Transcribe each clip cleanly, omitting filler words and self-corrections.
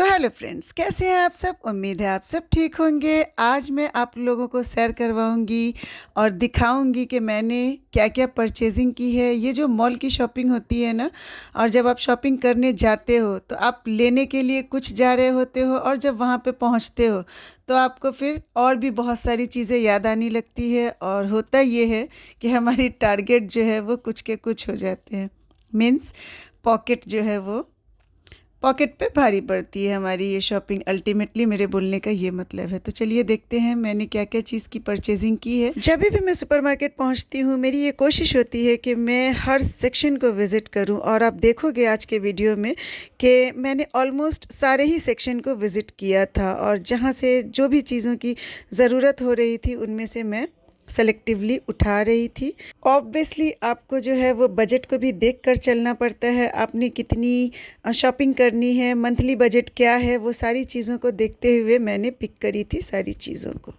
तो hello friends, कैसे हैं आप सब? उम्मीद है आप सब ठीक होंगे। आज मैं आप लोगों को शेयर करवाऊंगी और दिखाऊंगी कि मैंने क्या-क्या परचेज़िंग की है। ये जो मॉल की शॉपिंग होती है ना, और जब आप शॉपिंग करने जाते हो तो आप लेने के लिए कुछ जा रहे होते हो, और जब वहाँ पे पहुँचते हो तो आपको फिर और भी बहुत सारी चीज़ें याद आने लगती है। और होता ये है कि हमारी टारगेट जो है वो कुछ के कुछ हो जाते हैं। मीन्स पॉकेट जो है वो पॉकेट पे भारी पड़ती है हमारी ये शॉपिंग। अल्टीमेटली मेरे बोलने का ये मतलब है। तो चलिए देखते हैं मैंने क्या क्या चीज़ की परचेजिंग की है। जब भी मैं सुपरमार्केट पहुंचती हूँ, मेरी ये कोशिश होती है कि मैं हर सेक्शन को विज़िट करूं, और आप देखोगे आज के वीडियो में कि मैंने ऑलमोस्ट सारे ही सेक्शन को विज़िट किया था, और जहाँ से जो भी चीज़ों की ज़रूरत हो रही थी उनमें से मैं सेलेक्टिवली उठा रही थी। ऑब्वियसली आपको जो है वो बजट को भी देख कर चलना पड़ता है। आपने कितनी शॉपिंग करनी है, मंथली बजट क्या है, वो सारी चीज़ों को देखते हुए मैंने पिक करी थी सारी चीज़ों को।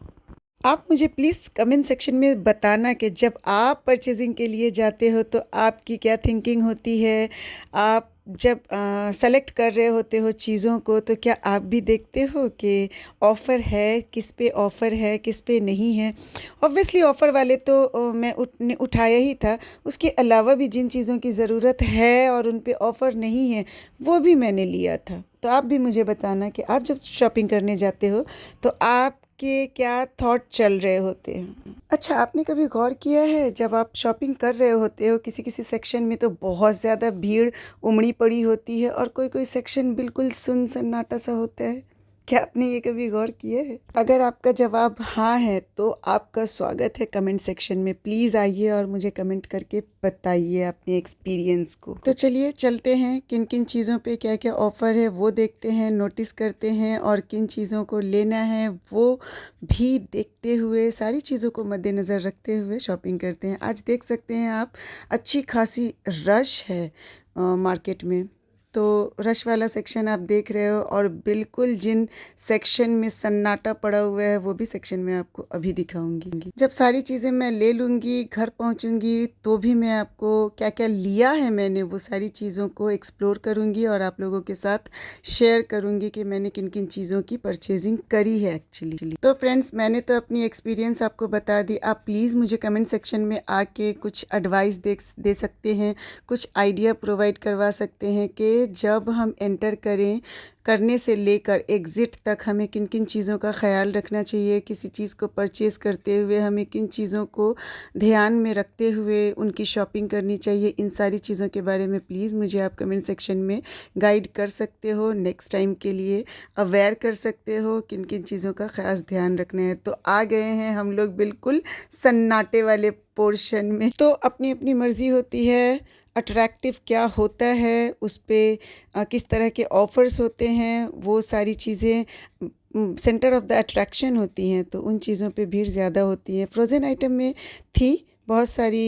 आप मुझे प्लीज़ कमेंट सेक्शन में बताना कि जब आप परचेजिंग के लिए जाते हो तो आपकी क्या थिंकिंग होती है। आप जब सेलेक्ट कर रहे होते हो चीज़ों को, तो क्या आप भी देखते हो कि ऑफ़र है, किस पे ऑफ़र है, किस पे नहीं है। ऑब्वियसली ऑफ़र वाले तो मैं उठाया ही था। उसके अलावा भी जिन चीज़ों की ज़रूरत है और उन पे ऑफ़र नहीं है, वो भी मैंने लिया था। तो आप भी मुझे बताना कि आप जब शॉपिंग करने जाते हो तो आपके क्या थॉट चल रहे होते हैं। अच्छा, आपने कभी गौर किया है जब आप शॉपिंग कर रहे होते हो, किसी किसी सेक्शन में तो बहुत ज़्यादा भीड़ उमड़ी पड़ी होती है, और कोई कोई सेक्शन बिल्कुल सुनसन्नाटा सा होता है। क्या आपने ये कभी गौर किया है? अगर आपका जवाब हाँ है तो आपका स्वागत है कमेंट सेक्शन में। प्लीज़ आइए और मुझे कमेंट करके बताइए अपने एक्सपीरियंस को। तो चलिए चलते हैं, किन किन चीज़ों पे क्या क्या ऑफ़र है वो देखते हैं, नोटिस करते हैं, और किन चीज़ों को लेना है वो भी देखते हुए, सारी चीज़ों को मद्देनज़र रखते हुए शॉपिंग करते हैं। आज देख सकते हैं आप, अच्छी खासी रश है मार्केट में। तो रश वाला सेक्शन आप देख रहे हो, और बिल्कुल जिन सेक्शन में सन्नाटा पड़ा हुआ है वो भी सेक्शन में आपको अभी दिखाऊंगी। जब सारी चीज़ें मैं ले लूँगी, घर पहुँचूँगी, तो भी मैं आपको क्या क्या लिया है मैंने वो सारी चीज़ों को एक्सप्लोर करूँगी और आप लोगों के साथ शेयर करूँगी कि मैंने किन किन चीज़ों की परचेजिंग करी है एक्चुअली। तो फ्रेंड्स, मैंने तो अपनी एक्सपीरियंस आपको बता दी। आप प्लीज़ मुझे कमेंट सेक्शन में आके कुछ एडवाइस दे सकते हैं, कुछ आइडिया प्रोवाइड करवा सकते हैं कि जब हम एंटर करने से लेकर एग्ज़िट तक हमें किन किन चीज़ों का ख़्याल रखना चाहिए। किसी चीज़ को परचेज़ करते हुए हमें किन चीज़ों को ध्यान में रखते हुए उनकी शॉपिंग करनी चाहिए। इन सारी चीज़ों के बारे में प्लीज़ मुझे आप कमेंट सेक्शन में गाइड कर सकते हो। नेक्स्ट टाइम के लिए अवेयर कर सकते हो किन किन चीज़ों का ख़ास ध्यान रखना है। तो आ गए हैं हम लोग बिल्कुल सन्नाटे वाले पोर्शन में। तो अपनी अपनी मर्ज़ी होती है, अट्रैक्टिव क्या होता है, उस पे किस तरह के ऑफ़र्स होते हैं, वो सारी चीज़ें सेंटर ऑफ़ द अट्रैक्शन होती हैं। तो उन चीज़ों पे भीड़ ज़्यादा होती है। फ्रोज़न आइटम में थी बहुत सारी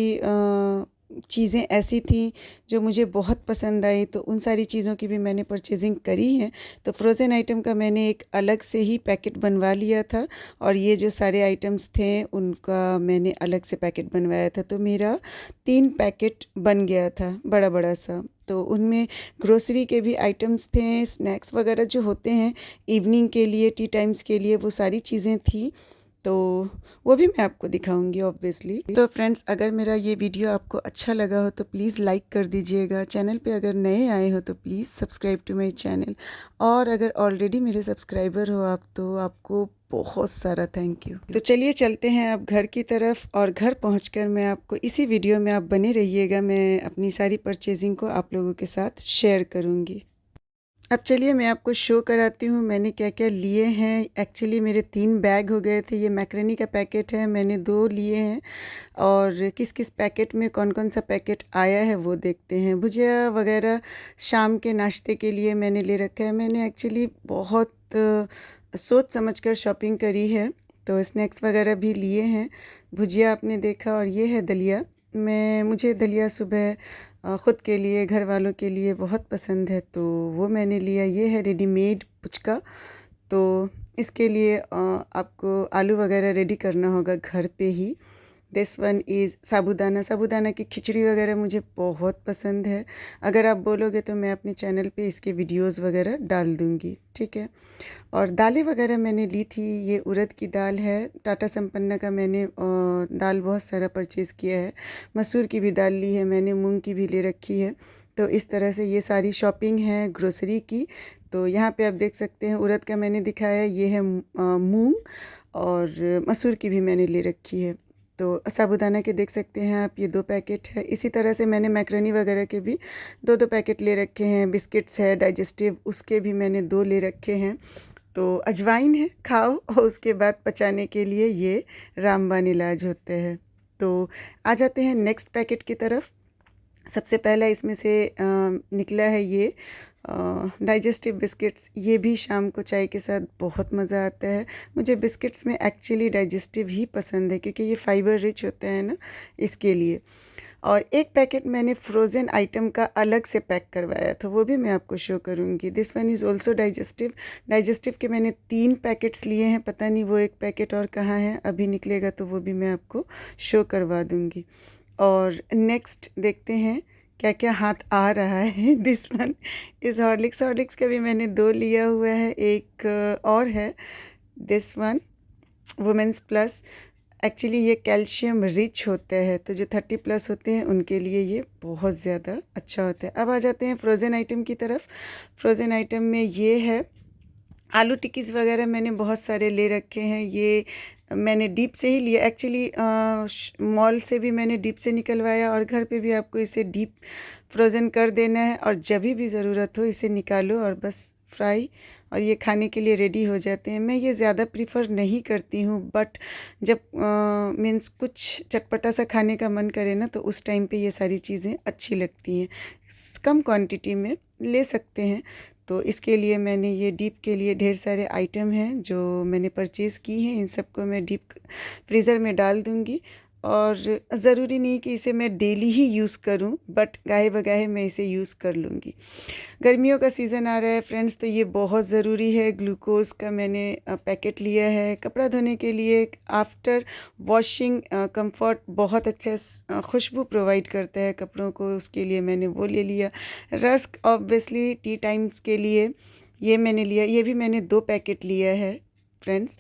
चीज़ें ऐसी थी जो मुझे बहुत पसंद आई, तो उन सारी चीज़ों की भी मैंने परचेजिंग करी है। तो फ्रोज़न आइटम का मैंने एक अलग से ही पैकेट बनवा लिया था, और ये जो सारे आइटम्स थे उनका मैंने अलग से पैकेट बनवाया था। तो मेरा 3 पैकेट बन गया था, बड़ा बड़ा सा। तो उनमें ग्रोसरी के भी आइटम्स थे, स्नैक्स वगैरह जो होते हैं इवनिंग के लिए, टी टाइम्स के लिए, वो सारी चीज़ें थी। तो वो भी मैं आपको दिखाऊंगी ऑब्वियसली। तो फ्रेंड्स, अगर मेरा ये वीडियो आपको अच्छा लगा हो तो प्लीज़ लाइक कर दीजिएगा। चैनल पे अगर नए आए हो तो please subscribe to my channel, और अगर ऑलरेडी मेरे सब्सक्राइबर हो आप, तो आपको बहुत सारा थैंक यू। तो चलिए चलते हैं अब घर की तरफ, और घर पहुंचकर मैं आपको इसी वीडियो में आप बने रहिएगा, मैं अपनी सारी परचेजिंग को आप लोगों के साथ शेयर करूँगी। अब चलिए मैं आपको शो कराती हूँ मैंने क्या क्या लिए हैं। एक्चुअली मेरे 3 बैग हो गए थे। ये मैक्रोनी का पैकेट है, मैंने 2 लिए हैं, और किस किस पैकेट में कौन कौन सा पैकेट आया है वो देखते हैं। भुजिया वगैरह शाम के नाश्ते के लिए मैंने ले रखा है। मैंने एक्चुअली बहुत सोच समझ कर शॉपिंग करी है, तो स्नैक्स वगैरह भी लिए हैं। भुजिया आपने देखा, और ये है दलिया। मुझे दलिया सुबह ख़ुद के लिए, घर वालों के लिए बहुत पसंद है, तो वो मैंने लिया। ये है रेडीमेड पुचका। तो इसके लिए आपको आलू वगैरह रेडी करना होगा घर पे ही। दिस वन इज़ साबूदाना की खिचड़ी वगैरह मुझे बहुत पसंद है। अगर आप बोलोगे तो मैं अपने चैनल पे इसके वीडियोस वगैरह डाल दूँगी। ठीक है। और दालें वगैरह मैंने ली थी, ये उड़द की दाल है, टाटा संपन्ना का मैंने दाल बहुत सारा परचेज़ किया है, मसूर की भी दाल ली है मैंने, मूंग की भी ले रखी है। तो इस तरह से ये सारी शॉपिंग है ग्रोसरी की। तो यहाँ पे आप देख सकते हैं उड़द का मैंने दिखाया, ये है मूंग, और मसूर की भी मैंने ले रखी है। तो साबूदाना के देख सकते हैं आप, ये 2 पैकेट है। इसी तरह से मैंने मैकरोनी वगैरह के भी 2-2 पैकेट ले रखे हैं। बिस्किट्स है डाइजेस्टिव, उसके भी मैंने 2 ले रखे हैं। तो अजवाइन है, खाओ, और उसके बाद पचाने के लिए ये रामबाण इलाज होते हैं। तो आ जाते हैं नेक्स्ट पैकेट की तरफ। सबसे पहला इसमें से निकला है ये डाइजेस्टिव बिस्किट्स। ये भी शाम को चाय के साथ बहुत मज़ा आता है। मुझे बिस्किट्स में एक्चुअली डाइजेस्टिव ही पसंद है, क्योंकि ये फाइबर रिच होता है ना, इसके लिए। और एक पैकेट मैंने फ्रोज़न आइटम का अलग से पैक करवाया था, वो भी मैं आपको शो करूँगी। This one is also digestive. Digestive के मैंने 3 पैकेट्स लिए हैं, पता नहीं वो एक पैकेट और कहाँ है, अभी निकलेगा तो वो भी मैं आपको शो करवा दूँगी। और नेक्स्ट देखते हैं क्या क्या हाथ आ रहा है। This one is Horlicks. Horlicks का भी मैंने 2 लिया हुआ है, एक और है this one women's plus. Actually ये कैल्शियम रिच होता है, तो जो 30 प्लस होते हैं उनके लिए ये बहुत ज़्यादा अच्छा होता है। अब आ जाते हैं फ्रोज़न आइटम की तरफ। फ्रोज़न आइटम में ये है आलू टिक्कीज़ वगैरह, मैंने बहुत सारे ले रखे हैं। ये मैंने डीप से ही लिया एक्चुअली, मॉल से भी मैंने डीप से निकलवाया, और घर पे भी आपको इसे डीप फ्रोज़न कर देना है, और जब भी ज़रूरत हो इसे निकालो और बस फ्राई, और ये खाने के लिए रेडी हो जाते हैं। मैं ये ज़्यादा प्रीफर नहीं करती हूँ, बट जब मीन्स कुछ चटपटा सा खाने का मन करे ना, तो उस टाइम पे ये सारी चीज़ें अच्छी लगती हैं। कम क्वांटिटी में ले सकते हैं। तो इसके लिए मैंने ये डीप के लिए ढेर सारे आइटम हैं जो मैंने परचेज़ की हैं। इन सबको मैं डीप फ्रीज़र में डाल दूँगी, और ज़रूरी नहीं कि इसे मैं डेली ही यूज़ करूँ, बट गाहे बगाहे मैं इसे यूज़ कर लूँगी। गर्मियों का सीज़न आ रहा है फ्रेंड्स, तो ये बहुत ज़रूरी है। ग्लूकोज़ का मैंने पैकेट लिया है। कपड़ा धोने के लिए आफ्टर वॉशिंग कंफर्ट बहुत अच्छा खुशबू प्रोवाइड करता है कपड़ों को, उसके लिए मैंने वो ले लिया। रस्क ऑब्वियसली टी टाइम्स के लिए ये मैंने लिया, ये भी मैंने 2 पैकेट लिया है फ्रेंड्स,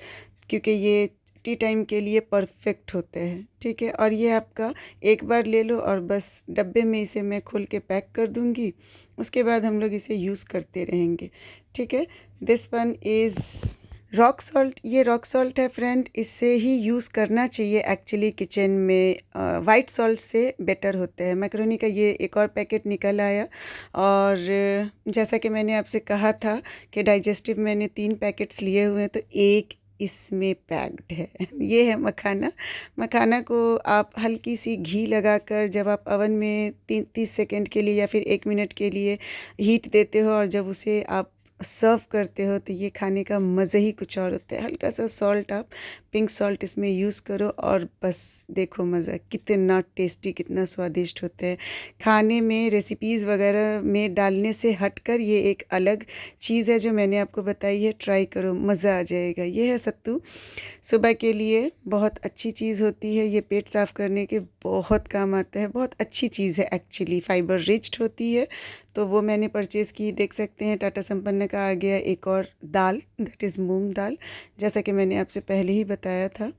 क्योंकि ये टी टाइम के लिए परफेक्ट होते हैं, ठीक है। और ये आपका एक बार ले लो और बस डब्बे में इसे मैं खोल के पैक कर दूँगी, उसके बाद हम लोग इसे यूज़ करते रहेंगे, ठीक है। This one is rock salt. ये रॉक सॉल्ट है फ्रेंड, इससे ही यूज़ करना चाहिए एक्चुअली किचन में। वाइट सॉल्ट से बेटर होता है। मैक्रोनी का ये एक और पैकेट निकल आया, और जैसा कि मैंने आपसे कहा था कि डाइजेस्टिव मैंने 3 पैकेट्स लिए हुए हैं, तो एक इसमें पैक्ड है। ये है मखाना। मखाना को आप हल्की सी घी लगाकर जब आप अवन में 30 सेकंड के लिए या फिर 1 मिनट के लिए हीट देते हो, और जब उसे आप सर्व करते हो, तो ये खाने का मज़ा ही कुछ और होता है। हल्का सा सॉल्ट, आप पिंक सॉल्ट इसमें यूज़ करो, और बस देखो मज़ा कितना टेस्टी, कितना स्वादिष्ट होता है। खाने में रेसिपीज़ वगैरह में डालने से हटकर ये एक अलग चीज़ है जो मैंने आपको बताई है। ट्राई करो, मज़ा आ जाएगा। ये है सत्तू, सुबह के लिए बहुत अच्छी चीज़ होती है। ये पेट साफ़ करने के बहुत काम आता है। बहुत अच्छी चीज़ है एक्चुअली, फाइबर रिच्ड होती है। तो वो मैंने परचेज़ की, देख सकते हैं। टाटा संपन्न का आ गया एक और दाल, दैट इज़ मूंग दाल, जैसा कि मैंने आपसे पहले ही बताया था।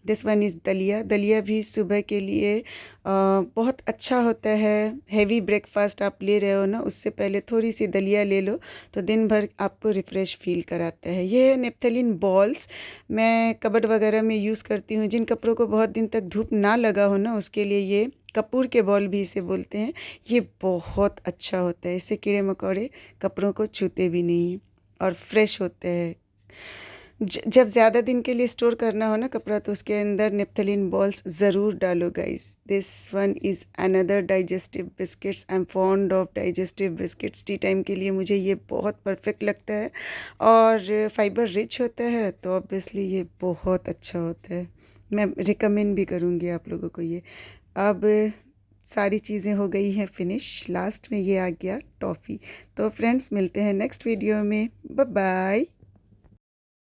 दिस वन इज़ दलिया। दलिया भी सुबह के लिए बहुत अच्छा होता है। हेवी ब्रेकफास्ट आप ले रहे हो ना, उससे पहले थोड़ी सी दलिया ले लो, तो दिन भर आपको रिफ़्रेश फील कराता है। ये है नेप्थलीन बॉल्स, मैं कबर्ड वगैरह में यूज़ करती हूँ। जिन कपड़ों को बहुत दिन तक धूप ना लगा हो ना, उसके लिए ये कपूर के बॉल भी इसे बोलते हैं। ये बहुत अच्छा होता है, इससे कीड़े मकोड़े कपड़ों को छूते भी नहीं, और फ्रेश होते हैं। जब ज़्यादा दिन के लिए स्टोर करना हो ना कपड़ा, तो उसके अंदर नेप्थलीन बॉल्स ज़रूर डालो guys. This one is another digestive biscuits. I am fond of digestive biscuits. T time के लिए मुझे ये बहुत परफेक्ट लगता है, और फाइबर रिच होता है, तो ऑब्वियसली ये बहुत अच्छा होता है। मैं रिकमेंड भी करूँगी आप लोगों को ये। अब सारी चीज़ें हो गई हैं फिनिश, लास्ट में ये आ गया टॉफ़ी। तो फ्रेंड्स, मिलते हैं नेक्स्ट वीडियो में। Bye bye.